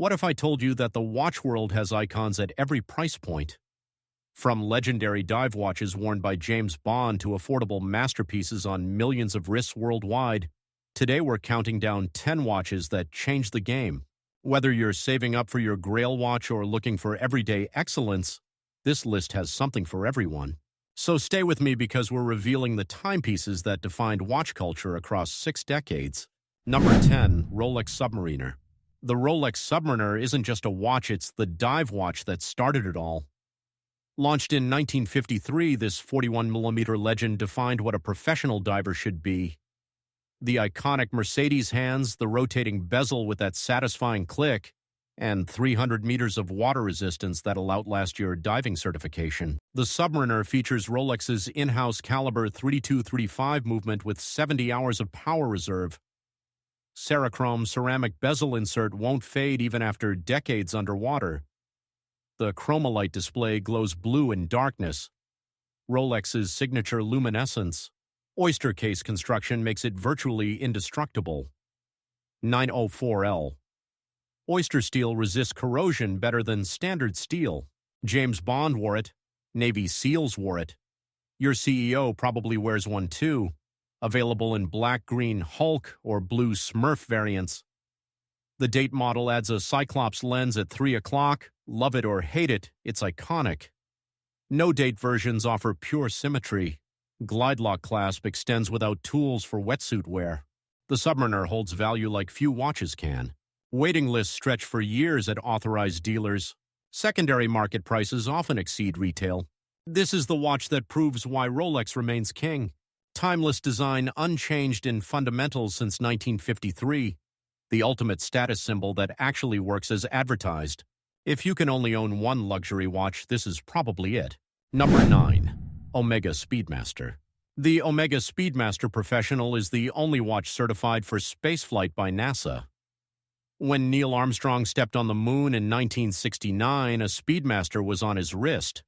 What if I told you that the watch world has icons at every price point? From legendary dive watches worn by James Bond to affordable masterpieces on millions of wrists worldwide, today we're counting down 10 watches that changed the game. Whether you're saving up for your Grail watch or looking for everyday excellence, this list has something for everyone. So stay with me because we're revealing the timepieces that defined watch culture across 6 decades. Number 10, Rolex Submariner. The Rolex Submariner isn't just a watch, it's the dive watch that started it all. Launched in 1953, this 41mm legend defined what a professional diver should be. The iconic Mercedes hands, the rotating bezel with that satisfying click, and 300 meters of water resistance that'll outlast your diving certification. The Submariner features Rolex's in-house caliber 3235 movement with 70 hours of power reserve. Cerachrome ceramic bezel insert won't fade even after decades underwater. The chromolite display glows blue in darkness. Rolex's signature luminescence. Oyster case construction makes it virtually indestructible. 904L. Oyster steel resists corrosion better than standard steel. James Bond wore it. Navy SEALs wore it. Your CEO probably wears one too. Available in black, green Hulk or blue Smurf variants. The date model adds a Cyclops lens at 3 o'clock. Love it or hate it, it's iconic. No date versions offer pure symmetry. Glide lock clasp extends without tools for wetsuit wear. The Submariner holds value like few watches can. Waiting lists stretch for years at authorized dealers. Secondary market prices often exceed retail. This is the watch that proves why Rolex remains king. Timeless design unchanged in fundamentals since 1953. The ultimate status symbol that actually works as advertised. If you can only own one luxury watch, this is probably it. Number 9. Omega Speedmaster. The Omega Speedmaster Professional is the only watch certified for spaceflight by NASA. When Neil Armstrong stepped on the moon in 1969, a Speedmaster was on his wrist.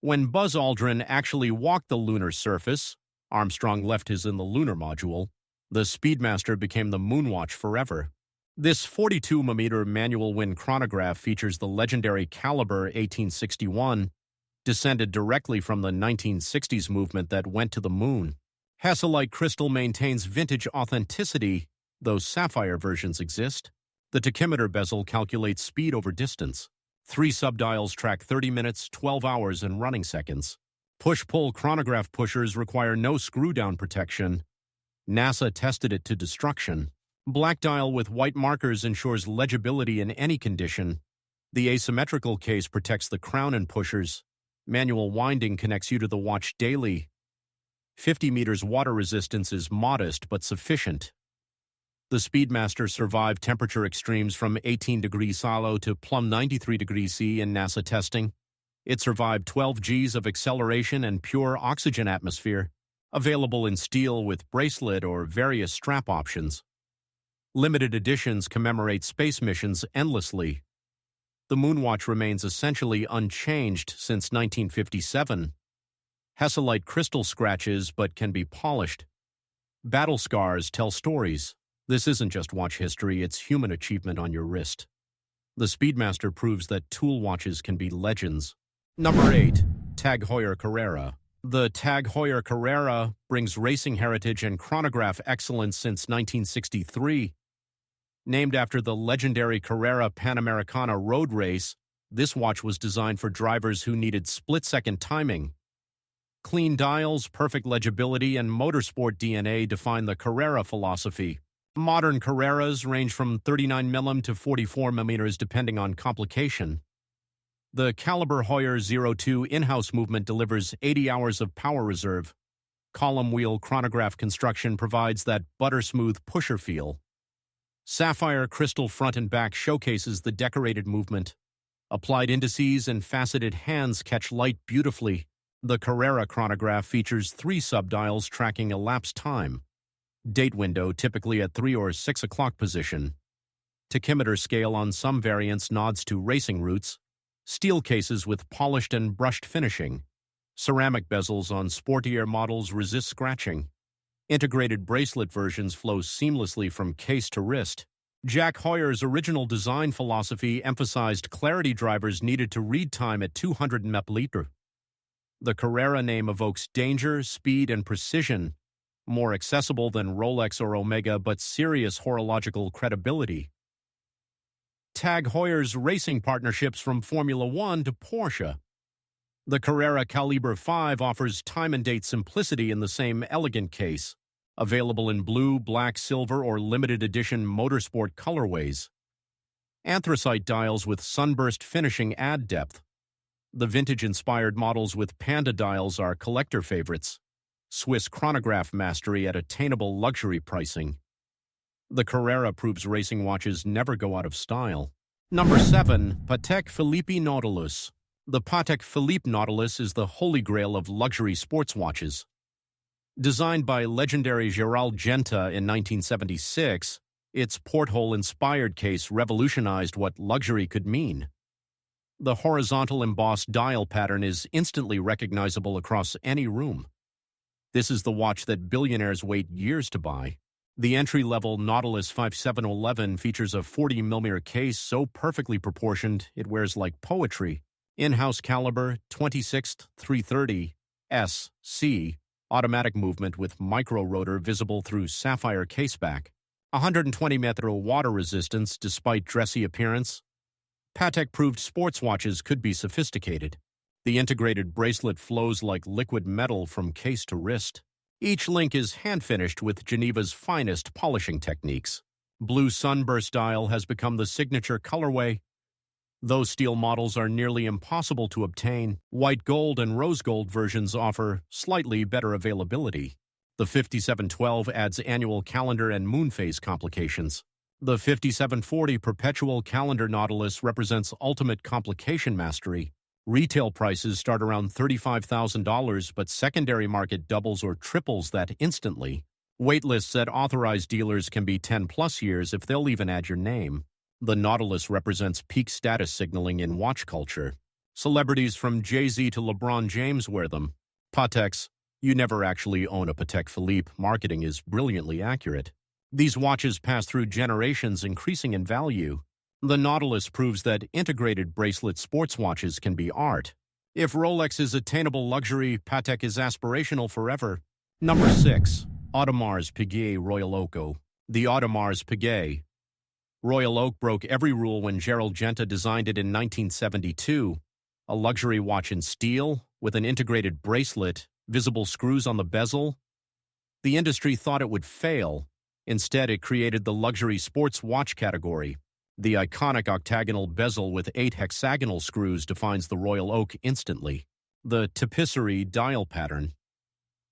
When Buzz Aldrin actually walked the lunar surface, Armstrong left his in the lunar module. The Speedmaster became the moonwatch forever. This 42mm manual wind chronograph features the legendary caliber 1861, descended directly from the 1960s movement that went to the moon. Hasselite crystal maintains vintage authenticity, though sapphire versions exist. The tachymeter bezel calculates speed over distance. 3 subdials track 30 minutes, 12 hours, and running seconds. Push-pull chronograph pushers require no screw-down protection. NASA tested it to destruction. Black dial with white markers ensures legibility in any condition. The asymmetrical case protects the crown and pushers. Manual winding connects you to the watch daily. 50 meters water resistance is modest but sufficient. The Speedmaster survived temperature extremes from 18 degrees Silo to plumb 93 degrees C in NASA testing. It survived 12 Gs of acceleration and pure oxygen atmosphere, available in steel with bracelet or various strap options. Limited editions commemorate space missions endlessly. The Moonwatch remains essentially unchanged since 1957. Hasselite crystal scratches but can be polished. Battle scars tell stories. This isn't just watch history, it's human achievement on your wrist. The Speedmaster proves that tool watches can be legends. Number 8. Tag Heuer Carrera. The Tag Heuer Carrera brings racing heritage and chronograph excellence since 1963. Named after the legendary Carrera Panamericana road race, this watch was designed for drivers who needed split-second timing. Clean dials, perfect legibility, and motorsport DNA define the Carrera philosophy. Modern Carreras range from 39mm to 44mm depending on complication. The Caliber Heuer 02 in-house movement delivers 80 hours of power reserve. Column wheel chronograph construction provides that butter-smooth pusher feel. Sapphire crystal front and back showcases the decorated movement. Applied indices and faceted hands catch light beautifully. The Carrera chronograph features 3 subdials tracking elapsed time. Date window typically at 3 or 6 o'clock position. Tachymeter scale on some variants nods to racing routes. Steel cases with polished and brushed finishing. Ceramic bezels on sportier models resist scratching. Integrated bracelet versions flow seamlessly from case to wrist. Jack Heuer's original design philosophy emphasized clarity. Drivers needed to read time at 200 mpl. The Carrera name evokes danger, speed, and precision, more accessible than Rolex or Omega, but serious horological credibility. TAG Heuer's racing partnerships from Formula One to Porsche. The Carrera Calibre 5 offers time and date simplicity in the same elegant case, available in blue, black, silver, or limited edition motorsport colorways. Anthracite dials with sunburst finishing add depth. The vintage-inspired models with panda dials are collector favorites. Swiss chronograph mastery at attainable luxury pricing. The Carrera proves racing watches never go out of style. Number 7. Patek Philippe Nautilus. The Patek Philippe Nautilus is the holy grail of luxury sports watches. Designed by legendary Gerald Genta in 1976, its porthole-inspired case revolutionized what luxury could mean. The horizontal embossed dial pattern is instantly recognizable across any room. This is the watch that billionaires wait years to buy. The entry-level Nautilus 5711 features a 40mm case so perfectly proportioned it wears like poetry. In-house caliber 26th 330 SC, automatic movement with micro-rotor visible through sapphire caseback. 120-meter water resistance despite dressy appearance. Patek proved sports watches could be sophisticated. The integrated bracelet flows like liquid metal from case to wrist. Each link is hand-finished with Geneva's finest polishing techniques. Blue sunburst dial has become the signature colorway. Those steel models are nearly impossible to obtain. White gold and rose gold versions offer slightly better availability. The 5712 adds annual calendar and moon phase complications. The 5740 perpetual calendar Nautilus represents ultimate complication mastery. Retail prices start around $35,000, but secondary market doubles or triples that instantly. Waitlists at authorized dealers can be 10+ years if they'll even add your name. The Nautilus represents peak status signaling in watch culture. Celebrities from Jay-Z to LeBron James wear them. Pateks, you never actually own a Patek Philippe. Marketing is brilliantly accurate. These watches pass through generations, increasing in value. The Nautilus proves that integrated bracelet sports watches can be art. If Rolex is attainable luxury, Patek is aspirational forever. Number 6. Audemars Piguet Royal Oak. The Audemars Piguet Royal Oak broke every rule when Gerald Genta designed it in 1972. A luxury watch in steel, with an integrated bracelet, visible screws on the bezel. The industry thought it would fail. Instead, it created the luxury sports watch category. The iconic octagonal bezel with 8 hexagonal screws defines the Royal Oak instantly. The tapisserie dial pattern.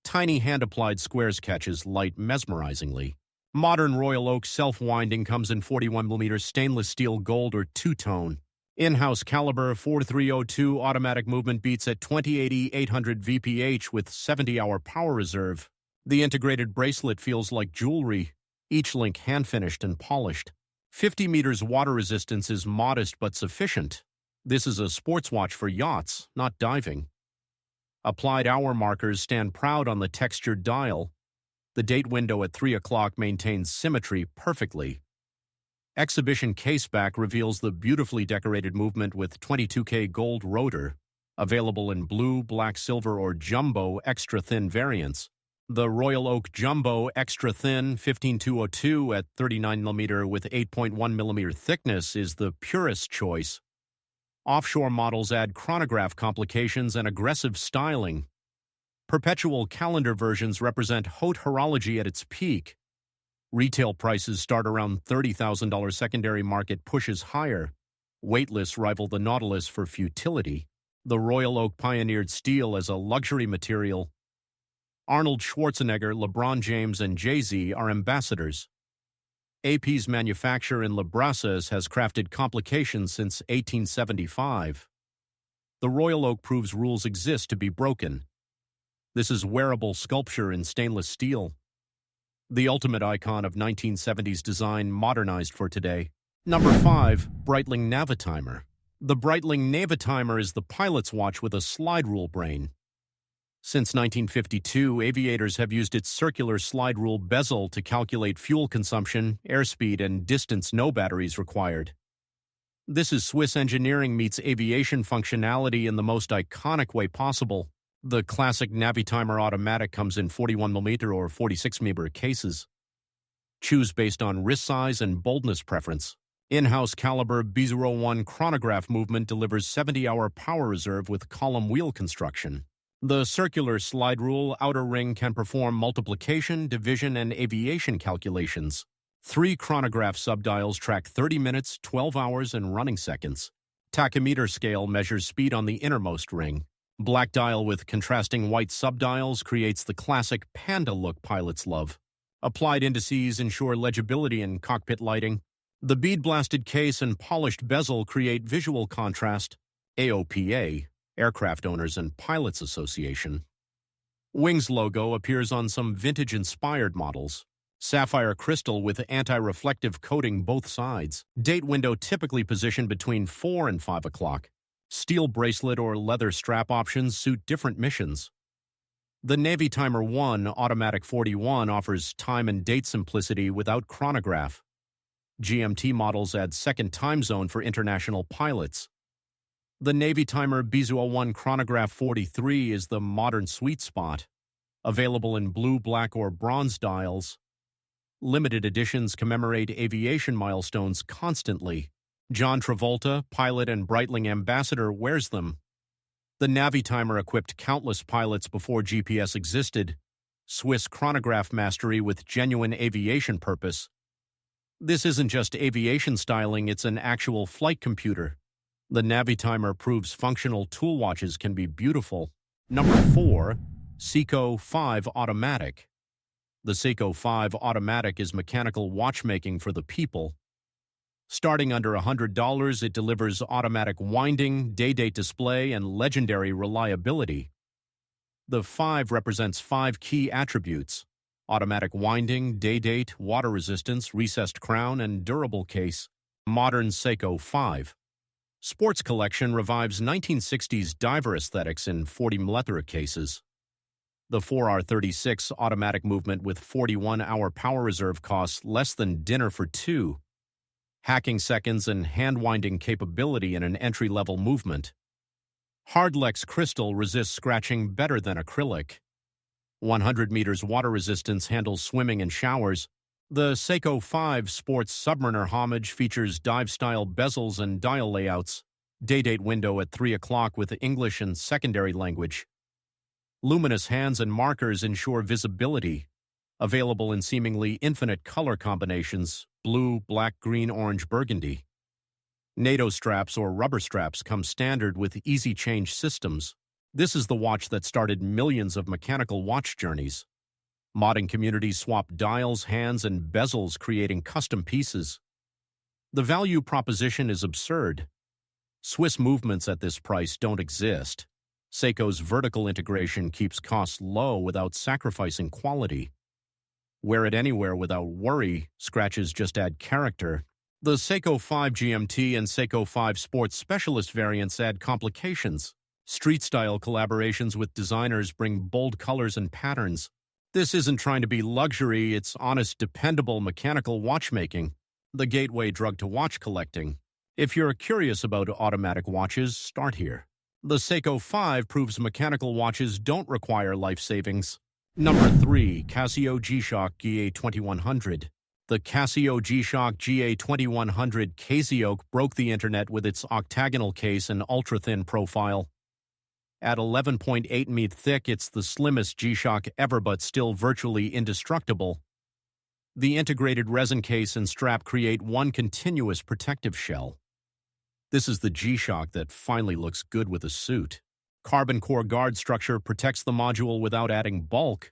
Tiny hand-applied squares catches light mesmerizingly. Modern Royal Oak self-winding comes in 41mm stainless steel gold or two-tone. In-house caliber 4302 automatic movement beats at 2080 800 VPH with 70-hour power reserve. The integrated bracelet feels like jewelry, each link hand-finished and polished. 50 meters water resistance is modest but sufficient. This is a sports watch for yachts, not diving. Applied hour markers stand proud on the textured dial. The date window at 3 o'clock maintains symmetry perfectly. Exhibition caseback reveals the beautifully decorated movement with 22K gold rotor, available in blue, black, silver, or jumbo extra-thin variants. The Royal Oak Jumbo Extra Thin 15202 at 39mm with 8.1mm thickness is the purest choice. Offshore models add chronograph complications and aggressive styling. Perpetual calendar versions represent haute horology at its peak. Retail prices start around $30,000. Secondary market pushes higher. Waitlists rival the Nautilus for futility. The Royal Oak pioneered steel as a luxury material. Arnold Schwarzenegger, LeBron James, and Jay-Z are ambassadors. AP's manufacturer in Les Brasses has crafted complications since 1875. The Royal Oak proves rules exist to be broken. This is wearable sculpture in stainless steel. The ultimate icon of 1970s design modernized for today. Number 5. Breitling Navitimer. The Breitling Navitimer is the pilot's watch with a slide rule brain. Since 1952, aviators have used its circular slide rule bezel to calculate fuel consumption, airspeed, and distance no batteries required. This is Swiss engineering meets aviation functionality in the most iconic way possible. The classic Navitimer automatic comes in 41mm or 46mm cases. Choose based on wrist size and boldness preference. In-house caliber B01 chronograph movement delivers 70-hour power reserve with column wheel construction. The circular slide rule outer ring can perform multiplication, division, and aviation calculations. 3 chronograph subdials track 30 minutes, 12 hours, and running seconds. Tachymeter scale measures speed on the innermost ring. Black dial with contrasting white subdials creates the classic panda look pilots love. Applied indices ensure legibility in cockpit lighting. The bead-blasted case and polished bezel create visual contrast. AOPA, Aircraft Owners and Pilots Association. Wings logo appears on some vintage-inspired models. Sapphire crystal with anti-reflective coating both sides. Date window typically positioned between 4 and 5 o'clock. Steel bracelet or leather strap options suit different missions. The Navitimer 1 Automatic 41 offers time and date simplicity without chronograph. GMT models add second time zone for international pilots. The Navitimer B01 Chronograph 43 is the modern sweet spot. Available in blue, black, or bronze dials. Limited editions commemorate aviation milestones constantly. John Travolta, pilot and Breitling ambassador, wears them. The Navitimer equipped countless pilots before GPS existed. Swiss chronograph mastery with genuine aviation purpose. This isn't just aviation styling, it's an actual flight computer. The Navitimer proves functional tool watches can be beautiful. Number 4, Seiko 5 Automatic. The Seiko 5 Automatic is mechanical watchmaking for the people. Starting under $100, it delivers automatic winding, day-date display, and legendary reliability. The 5 represents 5 key attributes: automatic winding, day-date, water resistance, recessed crown, and durable case. Modern Seiko 5. Sports Collection revives 1960s diver aesthetics in 40mm cases. The 4R36 automatic movement with 41-hour power reserve costs less than dinner for 2. Hacking seconds and hand-winding capability in an entry-level movement. Hardlex crystal resists scratching better than acrylic. 100 meters water resistance handles swimming and showers. The Seiko 5 Sports Submariner homage features dive-style bezels and dial layouts. Day-date window at 3 o'clock with English and secondary language. Luminous hands and markers ensure visibility. Available in seemingly infinite color combinations: blue, black, green, orange, burgundy. NATO straps or rubber straps come standard with easy change systems. This is the watch that started millions of mechanical watch journeys. Modding communities swap dials, hands, and bezels, creating custom pieces. The value proposition is absurd. Swiss movements at this price don't exist. Seiko's vertical integration keeps costs low without sacrificing quality. Wear it anywhere without worry, scratches just add character. The Seiko 5 GMT and Seiko 5 Sports Specialist variants add complications. Street-style collaborations with designers bring bold colors and patterns. This isn't trying to be luxury, it's honest, dependable mechanical watchmaking, the gateway drug to watch collecting. If you're curious about automatic watches, start here. The Seiko 5 proves mechanical watches don't require life savings. Number 3, Casio G-Shock GA2100. The Casio G-Shock GA2100 Casio broke the internet with its octagonal case and ultra-thin profile. At 11.8 mm thick, it's the slimmest G-Shock ever, but still virtually indestructible. The integrated resin case and strap create one continuous protective shell. This is the G-Shock that finally looks good with a suit. Carbon core guard structure protects the module without adding bulk.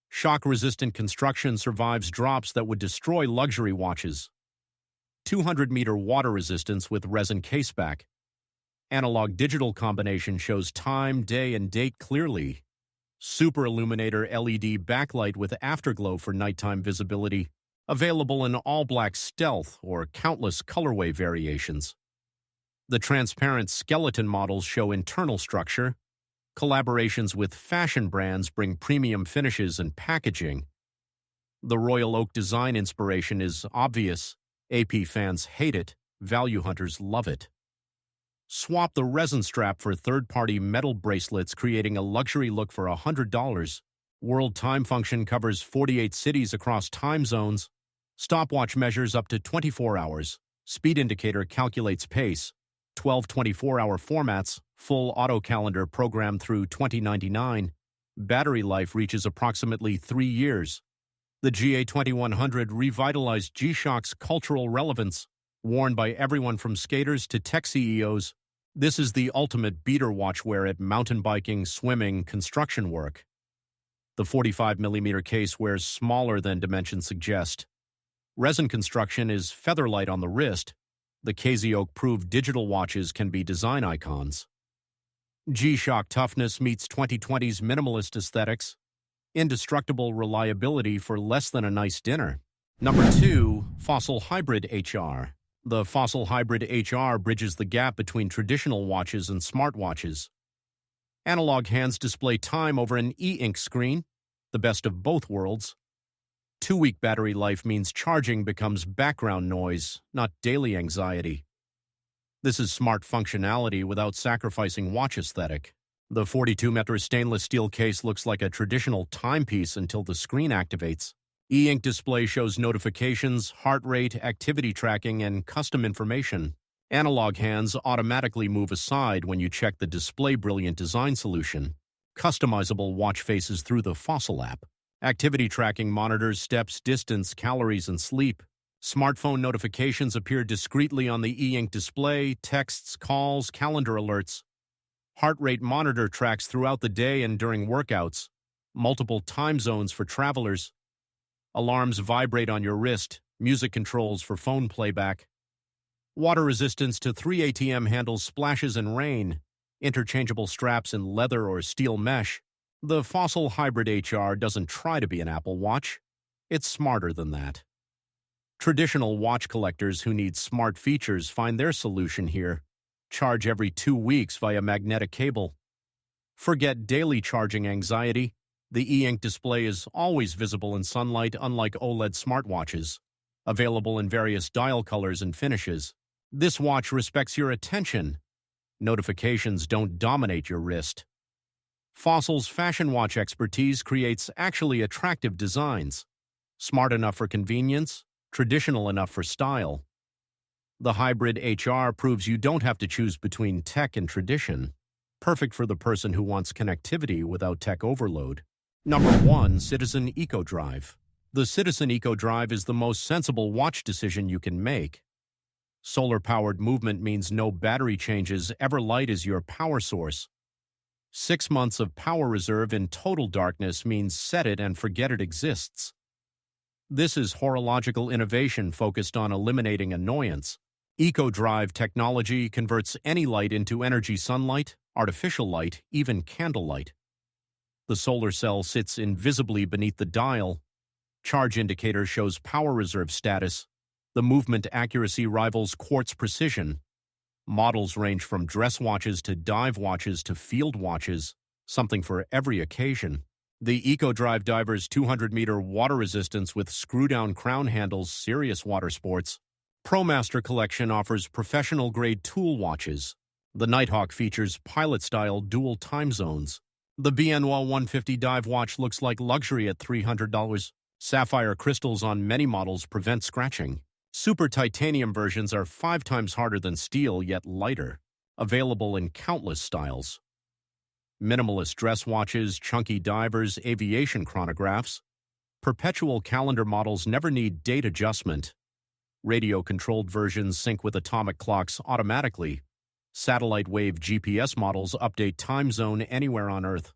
Shock-resistant construction survives drops that would destroy luxury watches. 200-meter water resistance with resin caseback. Analog-digital combination shows time, day, and date clearly. Super Illuminator LED backlight with afterglow for nighttime visibility. Available in all-black stealth or countless colorway variations. The transparent skeleton models show internal structure. Collaborations with fashion brands bring premium finishes and packaging. The Royal Oak design inspiration is obvious. AP fans hate it, value hunters love it. Swap the resin strap for third-party metal bracelets, creating a luxury look for $100. World Time Function covers 48 cities across time zones. Stopwatch measures up to 24 hours. Speed indicator calculates pace. 12 24-hour formats. Full auto calendar programmed through 2099. Battery life reaches approximately 3 years. The GA2100 revitalized G-Shock's cultural relevance. Worn by everyone from skaters to tech CEOs, this is the ultimate beater watchwear at mountain biking, swimming, construction work. The 45mm case wears smaller than dimensions suggest. Resin construction is feather-light on the wrist. The Casio-proved digital watches can be design icons. G-Shock toughness meets 2020's minimalist aesthetics. Indestructible reliability for less than a nice dinner. Number 2, Fossil Hybrid HR. The Fossil Hybrid HR bridges the gap between traditional watches and smartwatches. Analog hands display time over an e-ink screen, the best of both worlds. 2-week battery life means charging becomes background noise, not daily anxiety. This is smart functionality without sacrificing watch aesthetic. The 42mm stainless steel case looks like a traditional timepiece until the screen activates. E-ink display shows notifications, heart rate, activity tracking, and custom information. Analog hands automatically move aside when you check the display brilliant design solution. Customizable watch faces through the Fossil app. Activity tracking monitors steps, distance, calories, and sleep. Smartphone notifications appear discreetly on the e-ink display, texts, calls, calendar alerts. Heart rate monitor tracks throughout the day and during workouts. Multiple time zones for travelers. Alarms vibrate on your wrist. Music controls for phone playback. Water resistance to 3 ATM handles splashes in rain. Interchangeable straps in leather or steel mesh. The Fossil Hybrid HR doesn't try to be an Apple Watch. It's smarter than that. Traditional watch collectors who need smart features find their solution here. Charge every 2 weeks via magnetic cable. Forget daily charging anxiety. The e-ink display is always visible in sunlight, unlike OLED smartwatches. Available in various dial colors and finishes. This watch respects your attention. Notifications don't dominate your wrist. Fossil's fashion watch expertise creates actually attractive designs. Smart enough for convenience, traditional enough for style. The Hybrid HR proves you don't have to choose between tech and tradition. Perfect for the person who wants connectivity without tech overload. Number 1, Citizen EcoDrive. The Citizen EcoDrive is the most sensible watch decision you can make. Solar-powered movement means no battery changes, Everlight is your power source. 6 months of power reserve in total darkness means set it and forget it exists. This is horological innovation focused on eliminating annoyance. EcoDrive technology converts any light into energy sunlight, artificial light, even candlelight. The solar cell sits invisibly beneath the dial. Charge indicator shows power reserve status. The movement accuracy rivals quartz precision. Models range from dress watches to dive watches to field watches, something for every occasion. The EcoDrive Diver's 200-meter water resistance with screw-down crown handles, serious water sports. ProMaster Collection offers professional-grade tool watches. The Nighthawk features pilot-style dual time zones. The BNWA 150 dive watch looks like luxury at $300. Sapphire crystals on many models prevent scratching. Super titanium versions are 5 times harder than steel, yet lighter. Available in countless styles. Minimalist dress watches, chunky divers, aviation chronographs. Perpetual calendar models never need date adjustment. Radio-controlled versions sync with atomic clocks automatically. Satellite wave GPS models update time zone anywhere on Earth.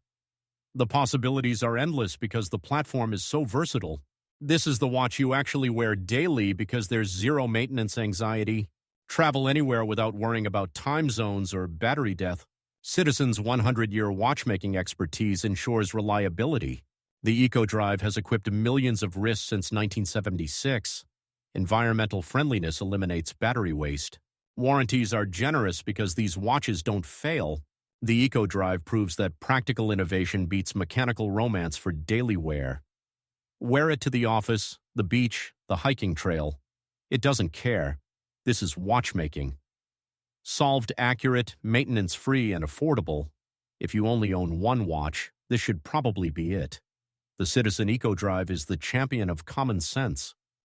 The possibilities are endless because the platform is so versatile. This is the watch you actually wear daily because there's zero maintenance anxiety. Travel anywhere without worrying about time zones or battery death. Citizen's 100-year watchmaking expertise ensures reliability. The EcoDrive has equipped millions of wrists since 1976. Environmental friendliness eliminates battery waste. Warranties are generous because these watches don't fail. The EcoDrive proves that practical innovation beats mechanical romance for daily wear. Wear it to the office, the beach, the hiking trail. It doesn't care. This is watchmaking. Solved accurate, maintenance-free, and affordable. If you only own one watch, this should probably be it. The Citizen EcoDrive is the champion of common sense.